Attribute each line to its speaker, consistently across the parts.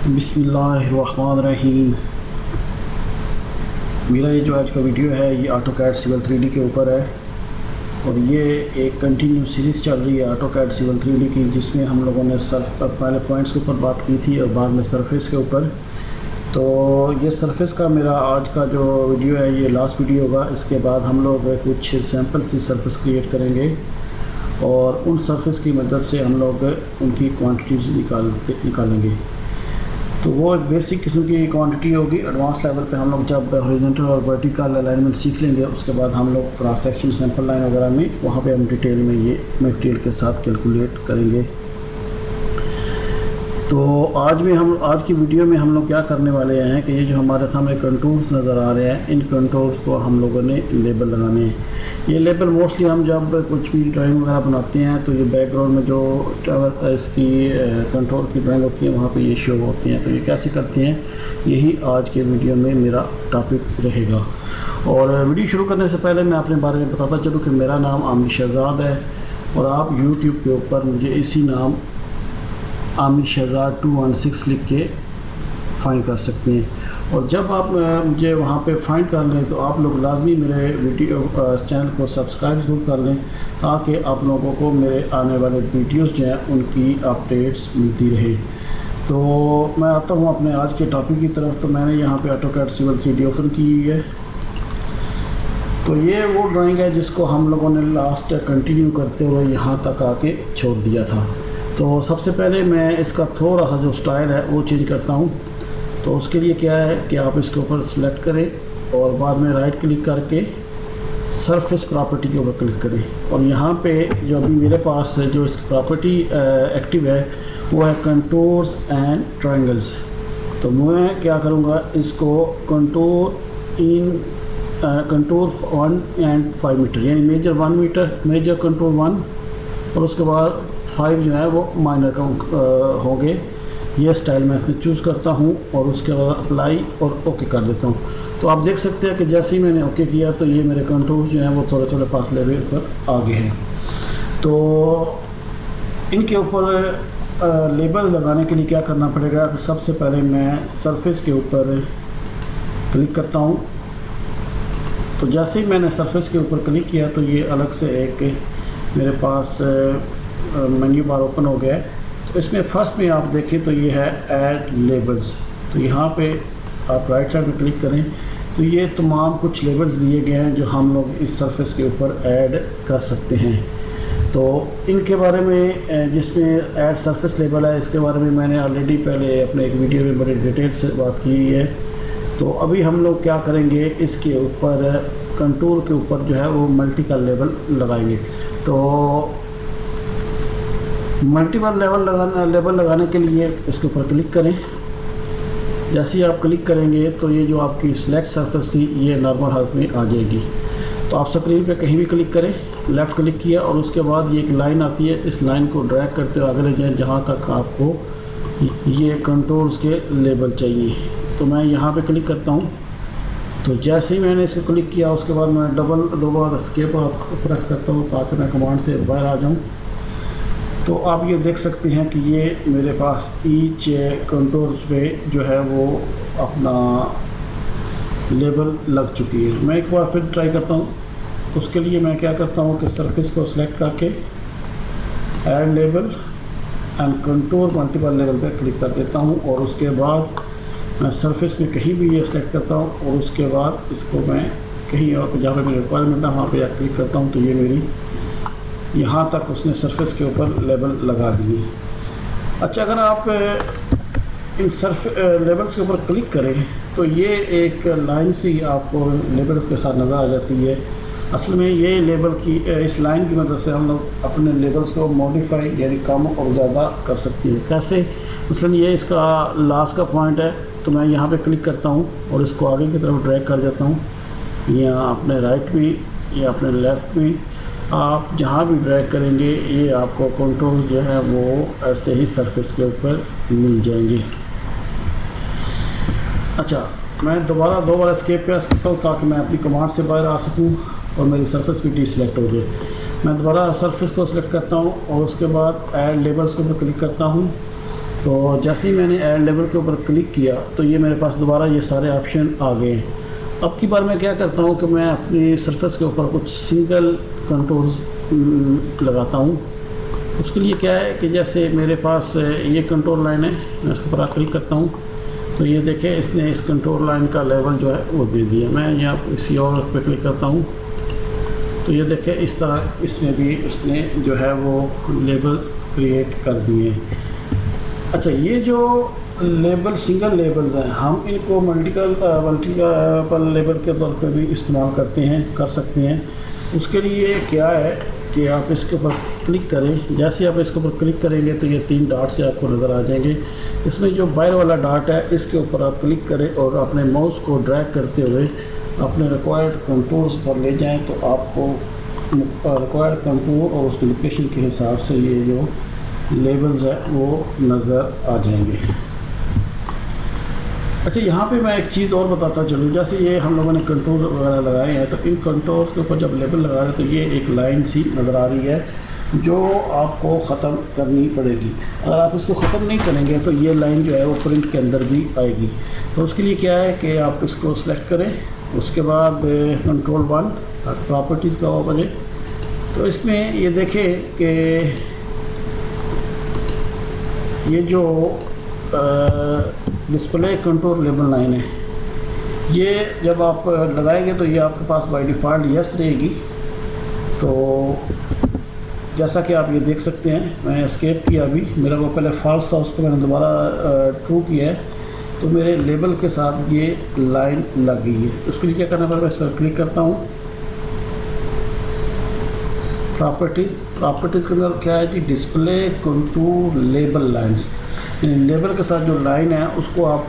Speaker 1: बिस्मिल्लाहिर्रहमानिर्रहीम। मेरा ये जो आज का वीडियो है ये ऑटोकैड सिविल 3D के ऊपर है और ये एक कंटिन्यू सीरीज़ चल रही है ऑटोकैड सिविल 3D की, जिसमें हम लोगों ने पहले पॉइंट्स के ऊपर बात की थी और बाद में सरफेस के ऊपर। तो ये सरफेस का मेरा आज का जो वीडियो है ये लास्ट वीडियो होगा। इसके बाद हम लोग कुछ सैम्पल सी सरफेस क्रिएट करेंगे और उन सरफेस की मदद से हम लोग उनकी क्वान्टिटीज़ निकालेंगे। तो वो एक बेसिक किस्म की क्वांटिटी होगी। एडवांस लेवल पे हम लोग जब हॉरिजॉन्टल और वर्टिकल अलाइनमेंट सीख लेंगे उसके बाद हम लोग क्रॉस सेक्शन सैंपल लाइन वगैरह में वहाँ पे हम डिटेल में ये मटेरियल के साथ कैलकुलेट करेंगे। तो आज की वीडियो में हम लोग क्या करने वाले हैं कि ये जो हमारे सामने कंटूर्स नज़र आ रहे हैं, इन कंटूर्स को हम लोगों ने लेबल लगाने हैं। ये लेबल मोस्टली हम जब कुछ भी ड्राइंग वगैरह बनाते हैं तो ये बैकग्राउंड में जो इसकी कंट्रोल की ड्राइंग होती है वहाँ पे ये शो होती हैं। तो ये कैसे करते हैं, यही आज के वीडियो में मेरा टॉपिक रहेगा। और वीडियो शुरू करने से पहले मैं अपने बारे में बताता चलूँ कि मेरा नाम आमिर शहजाद है और आप यूट्यूब के ऊपर मुझे इसी नाम आमिर शहजाद 216 लिख के फाइंड कर सकते हैं। और जब आप मुझे वहाँ पे फाइंड कर लें तो आप लोग लाजमी मेरे वीडियो चैनल को सब्सक्राइब ज़रूर कर लें ताकि आप लोगों को मेरे आने वाले वीडियोस जो हैं उनकी अपडेट्स मिलती रहे। तो मैं आता हूँ अपने आज के टॉपिक की तरफ। तो मैंने यहाँ पे ऑटोकैड सिविल 3D ओपन की हुई है। तो ये वो ड्राइंग है जिसको हम लोगों ने लास्ट कंटिन्यू करते हुए यहाँ तक आके छोड़ दिया था। तो सबसे पहले मैं इसका थोड़ा सा जो स्टाइल है वो चेंज करता हूँ। तो उसके लिए क्या है कि आप इसके ऊपर सेलेक्ट करें और बाद में राइट क्लिक करके सरफेस प्रॉपर्टी के ऊपर क्लिक करें। और यहाँ पे जो अभी मेरे पास है जो इसकी प्रॉपर्टी एक्टिव है वो है कंटूर्स एंड ट्रायंगल्स। तो मैं क्या करूँगा, इसको कंटूर 1 एंड 5 मीटर यानी मेजर 1 मीटर, मेजर कंटूर 1 और उसके बाद 5 जो है वो माइनर का होंगे। ये स्टाइल मैं इसमें चूज़ करता हूँ और उसके बाद अप्लाई और ओके कर देता हूँ। तो आप देख सकते हैं कि जैसे ही मैंने ओके किया तो ये मेरे कंटूर जो हैं वो थोड़े थोड़े फासले पर आगे हैं। तो इनके ऊपर लेबल लगाने के लिए क्या करना पड़ेगा, सबसे पहले मैं सरफेस के ऊपर क्लिक करता हूँ। तो जैसे ही मैंने सरफेस के ऊपर क्लिक किया तो ये अलग से एक मेरे पास मेन्यू बार ओपन हो गया है। तो इसमें फर्स्ट में आप देखें तो ये है ऐड लेबल्स। तो यहाँ पे आप राइट साइड में क्लिक करें तो ये तमाम कुछ लेबल्स दिए गए हैं जो हम लोग इस सरफेस के ऊपर ऐड कर सकते हैं। तो इनके बारे में जिसमें ऐड सरफेस लेबल है इसके बारे में मैंने ऑलरेडी पहले अपने एक वीडियो में बड़े डिटेल से बात की है। तो अभी हम लोग क्या करेंगे, इसके ऊपर कंटूर के ऊपर जो है वो मल्टीपल लेबल लगाएंगे। तो मल्टीपल लेबल लगाने के लिए इसके ऊपर क्लिक करें। जैसे ही आप क्लिक करेंगे तो ये जो आपकी सिलेक्ट सरफेस थी ये नॉर्मल हालत में आ जाएगी। तो आप स्क्रीन पे कहीं भी क्लिक करें, लेफ़्ट क्लिक किया और उसके बाद ये एक लाइन आती है, इस लाइन को ड्रैग करते हुए आगे ले जाएँ जहाँ तक आपको ये कंट्रोल्स के लेबल चाहिए। तो मैं यहाँ पे क्लिक करता हूँ। तो जैसे ही मैंने इसको क्लिक किया उसके बाद मैं दो बार एस्केप प्रेस करता हूँ ताकि मैं कमांड से बाहर आ जाऊँ। तो आप ये देख सकते हैं कि ये मेरे पास ईच कंटूर्स पे जो है वो अपना लेबल लग चुकी है। मैं एक बार फिर ट्राई करता हूँ। उसके लिए मैं क्या करता हूँ कि सरफेस को सिलेक्ट करके add label and contour multiple level पे क्लिक कर देता हूँ और उसके बाद मैं सरफेस में कहीं भी ये सेलेक्ट करता हूँ और उसके बाद इसको मैं कहीं और जहाँ पर मेरी रिक्वायरमेंट है वहाँ पे क्लिक करता हूँ। तो ये मेरी यहाँ तक उसने सरफेस के ऊपर लेबल लगा दिए। अच्छा, अगर आप इन लेबल्स के ऊपर क्लिक करें तो ये एक लाइन से ही आपको लेबल्स के साथ नज़र आ जाती है। असल में ये लेबल की इस लाइन की मदद से हम लोग अपने लेबल्स को मॉडिफाई यानी कम और ज़्यादा कर सकते हैं। कैसे, मसलन ये इसका लास्ट का पॉइंट है तो मैं यहाँ पे क्लिक करता हूँ और इसको आगे की तरफ ड्रैग कर देता हूँ, या अपने राइट भी या अपने लेफ़्ट भी आप जहाँ भी ड्रैग करेंगे ये आपको कंट्रोल जो है वो ऐसे ही सरफेस के ऊपर मिल जाएंगे। अच्छा, मैं दोबारा 2 बार एस्केप प्रेस करता हूँ ताकि मैं अपनी कमांड से बाहर आ सकूँ और मेरी सरफेस भी डीसेलेक्ट हो जाए। मैं दोबारा सरफेस को सिलेक्ट करता हूँ और उसके बाद ऐड लेबल्स के ऊपर क्लिक करता हूँ तो जैसे ही मैंने ऐड लेबल के ऊपर क्लिक किया तो ये मेरे पास दोबारा ये सारे ऑप्शन आ गए हैं। अब की बार मैं क्या करता हूँ कि मैं अपनी सरफेस के ऊपर कुछ सिंगल कंटूर्स लगाता हूँ। उसके लिए क्या है कि जैसे मेरे पास ये कंट्रोल लाइन है, मैं इसके ऊपर क्लिक करता हूँ तो ये देखें इसने इस कंट्रोल लाइन का लेवल जो है वो दे दिया। मैं यहाँ किसी और पे क्लिक करता हूँ तो ये देखें इस तरह इसमें भी इसने जो है वो लेबल क्रिएट कर दिए। अच्छा, ये जो लेबल सिंगल लेबल्स हैं हम इनको मल्टीपल लेबल के तौर पे भी इस्तेमाल कर सकते हैं। उसके लिए क्या है कि आप इसके ऊपर क्लिक करें। जैसे आप इसके ऊपर क्लिक करेंगे तो ये 3 डॉट से आपको नज़र आ जाएंगे। इसमें जो बाहर वाला डॉट है इसके ऊपर आप क्लिक करें और अपने माउस को ड्रैग करते हुए अपने रिक्वायर्ड कंटूर्स पर ले जाएं तो आपको रिक्वायर्ड कंटूर और उसकी लोकेशन के हिसाब से ये जो लेबल्स है वो नज़र आ जाएंगे। अच्छा, यहाँ पे मैं एक चीज़ और बताता चलूँ। जैसे ये हम लोगों ने कंटूर वगैरह लगाए हैं तो इन कंटूर के ऊपर जब लेबल लगा रहे हैं तो ये एक लाइन सी नज़र आ रही है जो आपको ख़त्म करनी पड़ेगी। अगर आप इसको ख़त्म नहीं करेंगे तो ये लाइन जो है वो प्रिंट के अंदर भी आएगी। तो उसके लिए क्या है कि आप इसको सेलेक्ट करें, उसके बाद कंट्रोल 1 प्रॉपर्टीज़ का वो बने। तो इसमें ये देखें कि ये जो डिस्प्ले कंट्रोल लेबल लाइन है ये जब आप लगाएंगे तो ये आपके पास बाय डिफ़ॉल्ट यस रहेगी। तो जैसा कि आप ये देख सकते हैं, मैं एस्केप किया अभी, मेरा वो पहले फॉल्स था उसको मैंने दोबारा ट्रू किया है तो मेरे लेबल के साथ ये लाइन लग गई है। तो उसके लिए क्या करना पड़ेगा, इस पर क्लिक करता हूँ। प्रॉपर्टीज़ के अंदर क्या है जी, display contour label lines, label के साथ जो लाइन है उसको आप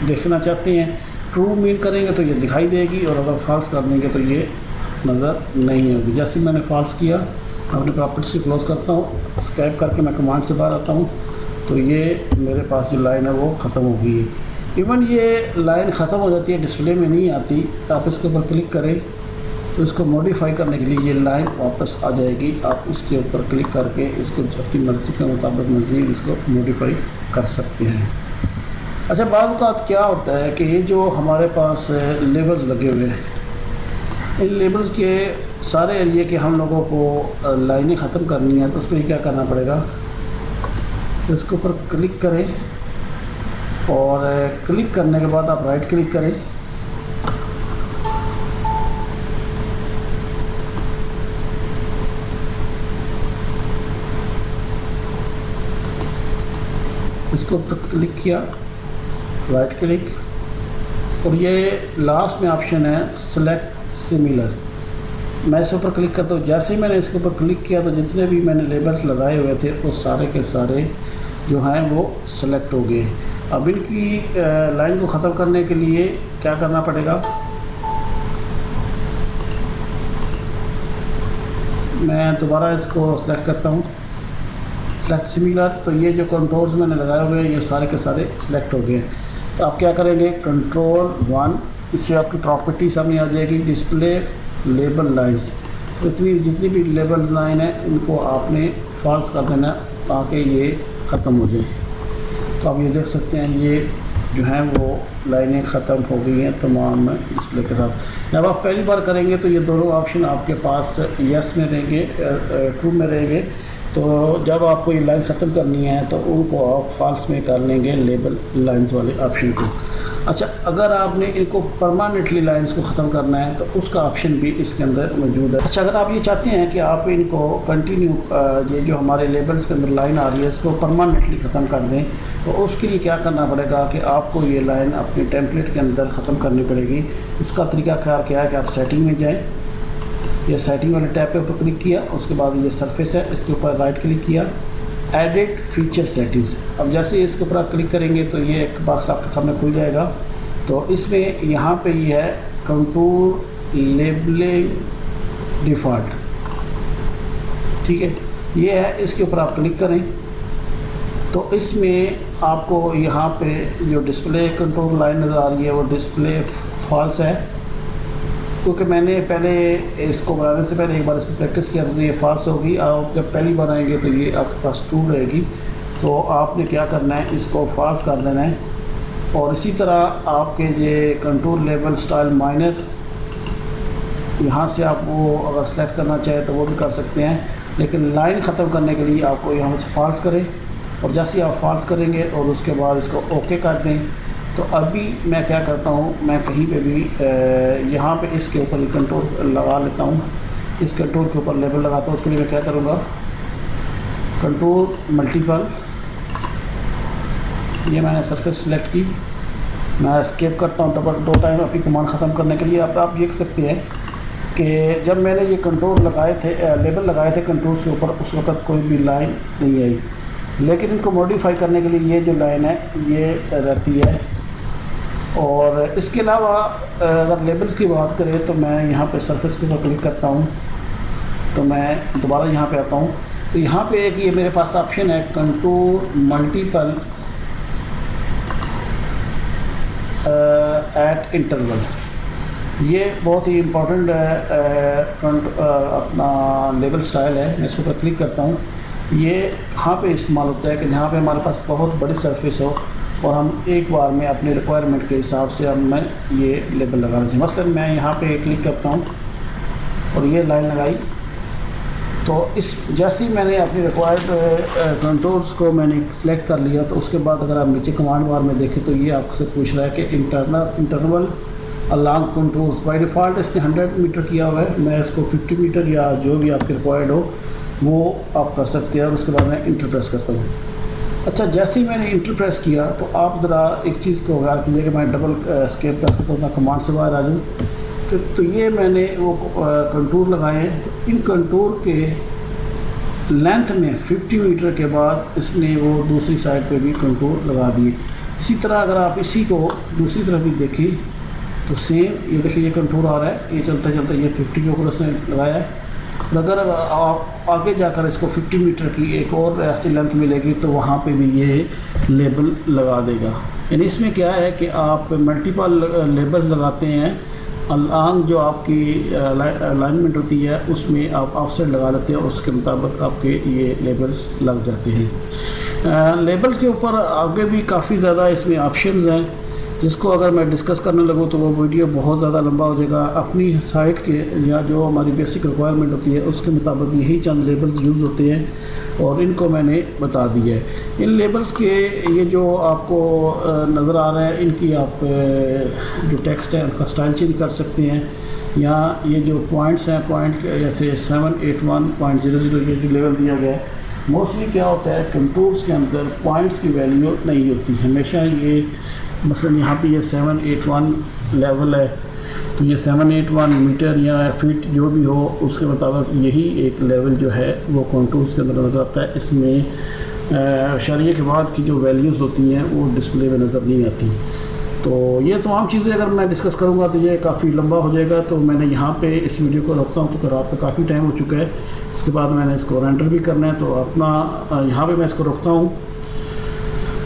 Speaker 1: देखना चाहते हैं। ट्रू मीन करेंगे तो ये दिखाई देगी और अगर फॉल्स कर देंगे तो ये नज़र नहीं होगी। जैसे मैंने फॉल्स किया, अपने प्रॉपर्टीज को क्लोज करता हूँ, स्कैप करके मैं कमांड से बाहर आता हूँ तो ये मेरे पास जो लाइन है वो ख़त्म हो गई है। इवन ये लाइन ख़त्म हो जाती है, डिस्प्ले में नहीं आती। आप इसके ऊपर क्लिक करें तो इसको मॉडिफाई करने के लिए ये लाइन वापस आ जाएगी। आप इसके ऊपर क्लिक करके इसको अपनी मर्ज़ी के मुताबिक मज़ीद इसको मॉडिफाई कर सकते हैं। अच्छा, बाज़ औक़ात क्या होता है कि ये जो हमारे पास लेबल्स लगे हुए हैं, इन लेबल्स के सारे एरिए के हम लोगों को लाइनें ख़त्म करनी है तो उसमें क्या करना पड़ेगा, तो इसके ऊपर क्लिक करें और क्लिक करने के बाद आप राइट क्लिक करें। इसको ऊपर क्लिक किया, राइट क्लिक, और ये लास्ट में ऑप्शन है सेलेक्ट सिमिलर। मैं इसके ऊपर क्लिक करता हूँ। जैसे ही मैंने इसके ऊपर क्लिक किया तो जितने भी मैंने लेबल्स लगाए हुए थे वो सारे के सारे जो हैं वो सेलेक्ट हो गए। अब इनकी लाइन को ख़त्म करने के लिए क्या करना पड़ेगा, मैं दोबारा इसको सेलेक्ट करता हूँ, सेलेक्ट सिमिलर। तो ये जो कंट्रोल्स मैंने लगाए हुए हैं ये सारे के सारे सिलेक्ट हो गए। तो आप क्या करेंगे, कंट्रोल 1, इससे आपकी प्रॉपर्टी सामने आ जाएगी, डिस्प्ले लेबल लाइन्स। तो जितनी भी लेबल लाइन है इनको आपने फॉल्स कर देना ताकि ये ख़त्म हो जाए। तो आप ये देख सकते हैं ये जो हैं वो लाइनें ख़त्म हो गई हैं तमाम डिस्प्ले के साथ। जब आप पहली बार करेंगे तो ये दोनों ऑप्शन आपके पास यस में रहेंगे, ट्रू में रहेंगे। तो जब आपको ये लाइन ख़त्म करनी है तो उनको आप फॉल्स में कर लेंगे, लेबल लाइंस वाले ऑप्शन को। अच्छा, अगर आपने इनको परमानेंटली लाइंस को ख़त्म करना है तो उसका ऑप्शन भी इसके अंदर मौजूद है। अच्छा, अगर आप ये चाहते हैं कि आप इनको कंटिन्यू ये जो हमारे लेबल्स के अंदर लाइन आ रही है इसको परमानेंटली ख़त्म कर दें तो उसके लिए क्या करना पड़ेगा कि आपको ये लाइन अपने टेम्पलेट के अंदर ख़त्म करनी पड़ेगी। उसका तरीका ख्याल क्या है कि आप सेटिंग में जाएँ, ये सेटिंग वाले टैब पे ऊपर क्लिक किया, उसके बाद ये सरफेस है इसके ऊपर राइट क्लिक किया, एडिट फीचर सेटिंग्स। अब जैसे ही इसके ऊपर आप क्लिक करेंगे तो ये एक बॉक्स आपके सामने खुल जाएगा। तो इसमें यहाँ पे ये है कंटूर लेबलिंग डिफ़ॉल्ट, ठीक है, ये है। इसके ऊपर आप क्लिक करें तो इसमें आपको यहाँ पे जो डिस्प्ले कंट्रोल लाइन नज़र आ रही है वो डिस्प्ले फॉल्स है, क्योंकि मैंने पहले इसको बनाने से पहले एक बार इसकी प्रैक्टिस किया तो ये फॉल्स होगी। आप जब पहली बार आएंगे तो ये आपके पास ट्रू रहेगी। तो आपने क्या करना है, इसको फॉल्स कर देना है। और इसी तरह आपके ये कंटूर लेबल स्टाइल माइनर, यहाँ से आप वो अगर सेलेक्ट करना चाहें तो वो भी कर सकते हैं, लेकिन लाइन ख़त्म करने के लिए आपको यहाँ से फॉल्स करें। और जैसे ही आप फॉल्स करेंगे और उसके बाद इसको ओके कर दें, तो अभी मैं क्या करता हूँ, मैं कहीं पे भी यहाँ पे इसके ऊपर कंटूर लगा लेता हूँ। इस कंटूर के ऊपर लेबल लगाता हूँ। उसके लिए मैं क्या करूँगा, कंटूर मल्टीपल, ये मैंने सरफेस सेलेक्ट की, मैं एस्केप करता हूँ डबल 2 टाइम अपनी कमांड ख़त्म करने के लिए। अब आप देख सकते हैं कि जब मैंने ये कंटूर लगाए थे, लेबल लगाए थे कंटूर्स के ऊपर, उस वक्त कोई भी लाइन नहीं आई, लेकिन इनको मॉडिफाई करने के लिए ये जो लाइन है ये रहती है। और इसके अलावा अगर लेबल्स की बात करें तो मैं यहाँ पे सरफेस के ऊपर क्लिक करता हूँ, तो मैं दोबारा यहाँ पे आता हूँ। तो यहाँ पे एक ये मेरे पास ऑप्शन है कंटूर मल्टीपल एट इंटरवल। ये बहुत ही इम्पोर्टेंट अपना लेबल स्टाइल है। मैं इसके ऊपर क्लिक करता हूँ। ये कहाँ पे इस्तेमाल होता है कि जहाँ पे हमारे पास बहुत बड़ी सरफेस हो और हम एक बार में अपने रिक्वायरमेंट के हिसाब से मैं ये लेबल लगाना चाहिए। मसलन मैं यहाँ पे क्लिक करता हूँ और ये लाइन लगाई, तो इस जैसे ही मैंने अपनी रिक्वायर्ड कंट्रोल्स को मैंने सेलेक्ट कर लिया, तो उसके बाद अगर आप नीचे कमांड बार में देखें तो ये आपसे पूछ रहा है कि interval along controls. By default इसने 100 मीटर किया हुआ है, मैं इसको 50 मीटर या जो भी आपके रिक्वायर्ड हो वो आप कर सकते हैं। और उसके बाद मैं इंटर प्रेस करता हूँ। अच्छा, जैसे ही मैंने इंटर प्रेस किया तो आप ज़रा एक चीज़ को ख्याल कीजिए कि मैं डबल एस्केप प्रेस करता हूँ, मैं कमांड से बाहर आ जाऊँ। तो ये मैंने वो कंटूर लगाए हैं। इन कंटूर के लेंथ में 50 मीटर के बाद इसने वो दूसरी साइड पे भी कंटूर लगा दिए। इसी तरह अगर आप इसी को दूसरी तरफ भी देखिए तो सेम, ये देखिए ये कंटूर आ रहा है, ये चलते चलते ये 50 के ऊपर उसने लगाया है। और अगर आप आगे जाकर इसको 50 मीटर की एक और ऐसी लेंथ मिलेगी तो वहाँ पे भी ये लेबल लगा देगा। यानी इसमें क्या है कि आप मल्टीपल लेबल्स लगाते हैं, अलॉन्ग जो आपकी अलाइनमेंट होती है उसमें आप ऑफसेट लगा लेते हैं और उसके मुताबिक आपके ये लेबल्स लग जाते हैं। लेबल्स के ऊपर आगे भी काफ़ी ज़्यादा इसमें ऑप्शंस हैं, जिसको अगर मैं डिस्कस करने लगूँ तो वो वीडियो बहुत ज़्यादा लंबा हो जाएगा। अपनी साइट के या जो हमारी बेसिक रिक्वायरमेंट होती है उसके मुताबिक यही चंद लेबल्स यूज़ होते हैं और इनको मैंने बता दिया है। इन लेबल्स के ये जो आपको नज़र आ रहा है, इनकी आप जो टेक्स्ट है उनका स्टाइल चेंज कर सकते हैं। या ये जो पॉइंट्स हैं, पॉइंट जैसे 781.00 ये जो लेवल दिया गया है, मोस्टली क्या होता है कंटूर्स के अंदर पॉइंट्स की वैल्यू नहीं होती। हमेशा ये मसलन यहाँ पे ये 781 लेवल है, तो ये 781 मीटर या फीट जो भी हो उसके मुताबिक यही एक लेवल जो है वो कंटूर्स के अंदर नज़र आता है। इसमें शरिये के बाद की जो वैल्यूज़ होती हैं वो डिस्प्ले में नज़र नहीं आती। तो ये तमाम चीज़ें अगर मैं डिस्कस करूँगा तो ये काफ़ी लंबा हो जाएगा, तो मैंने यहाँ पे इस वीडियो को रखता हूँ। तो रात को काफ़ी टाइम हो चुका है, इसके बाद मैंने इसको रेंडर भी करना है, तो अपना यहाँ पे मैं इसको रखता हूँ।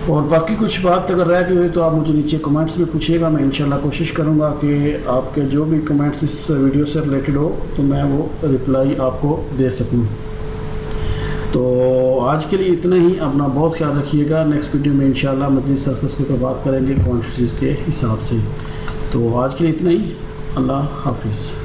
Speaker 1: और बाकी कुछ बात अगर रह गई हुई तो आप मुझे नीचे कमेंट्स में पूछिएगा। मैं इंशाल्लाह कोशिश करूँगा कि आपके जो भी कमेंट्स इस वीडियो से रिलेटेड हो तो मैं वो रिप्लाई आपको दे सकूँ। तो आज के लिए इतना ही। अपना बहुत ख्याल रखिएगा। नेक्स्ट वीडियो में इंशाल्लाह मज़ीद सरफेस के ऊपर बात करेंगे क्वांटिटीज़ के हिसाब से। तो आज के लिए इतना ही। अल्लाह हाफिज़।